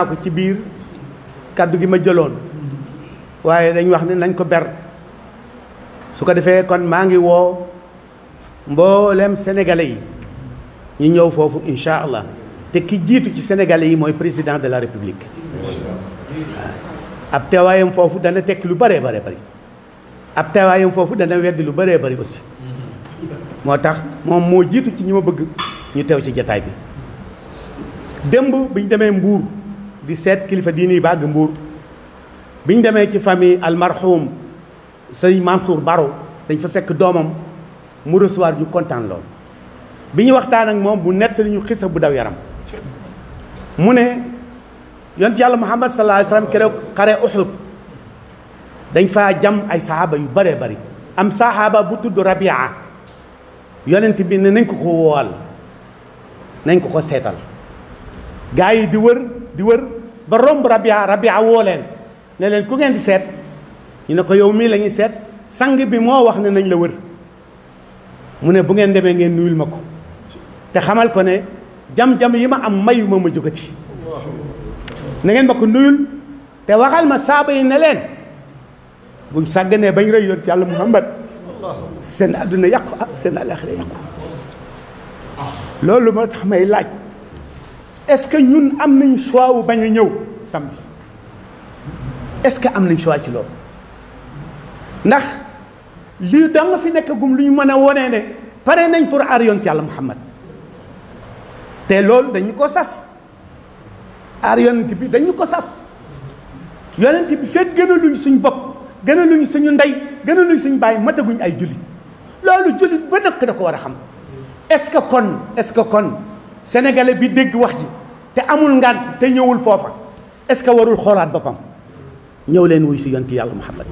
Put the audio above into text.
ko ci biir kaddu gi ma jëloon waaye dañ wax ne nañ ko ber su ko defee kon maa ngi woo mboolem sénégalais yi ñu ñëw foofu incha allah te ki jiitu ci sénégalais yi mooy président de la république ab teewaayam foofu dana tekki lu bëree bëri ab teewaayam foofu dana weddi lu bëree bëri aussi moo tax moom moo jiitu ci ñi ma bëgg ñu teew ci jataay bi démb bi ñu demee Mbuur di seet kilifa diini bàgg Mbuur bi ñu demee ci famille almarhum sëñ Mansour Baro dañ fa fekk doomam mu recevoir ñu kontaan lool bi ñu waxtaan ak moom bu nett ñu xisa bu daw yaram mu ne yonent yàlla Muhammad sallallahu alayhi wa sallam keroog xare Uhud dañ faa jam ay sahaaba yu bëree bëri am sahaaba bu tudd Rabia yonent bi ne nañ ko woowal nañ ko seetal gaa yi di wër ba romb Rabia woo leen ne leen ku ngeen di seet ñu ne ko yow mii la ñuy seet sang bi moo wax ne nañ la wër mu ne bu ngeen demee ngeen nuyul ma ko te xamal ko ne jam-jam yi ma am mayu ma jógati na ngeen ma ko nuyul te waxal ma saaba yi ne leen buñ sàgganee bañ rëy yoon ci yàlla Muhammad seen àdduna yàqu seen àllaaxira yàqu loolu moo tax may laaj est-ce que ñun am nañ choix wu bañ a ñëw samedi est-ce que am nañ choix ci loolu ndax lii da nga fi nekk gum lu ñu mën a wonee ne pare nañ pour aar yoon ci yàlla Muhammad te loolu dañu ko sas aar yonent bi dañu ko sas yonent bi fekk gënaluñ suñ bopp gënaluñ suñu ndey gënaluñ suñu bàyyi mataguñ ay jullit loolu jullit ba nekk da ko war a xam est-ce que kon sénégalais bi dégg wax ji te amul ngànt te ñëwul foofa est-ce que warul xoolaat boppam ñëw leen wuy si yonent yàlla Muhammad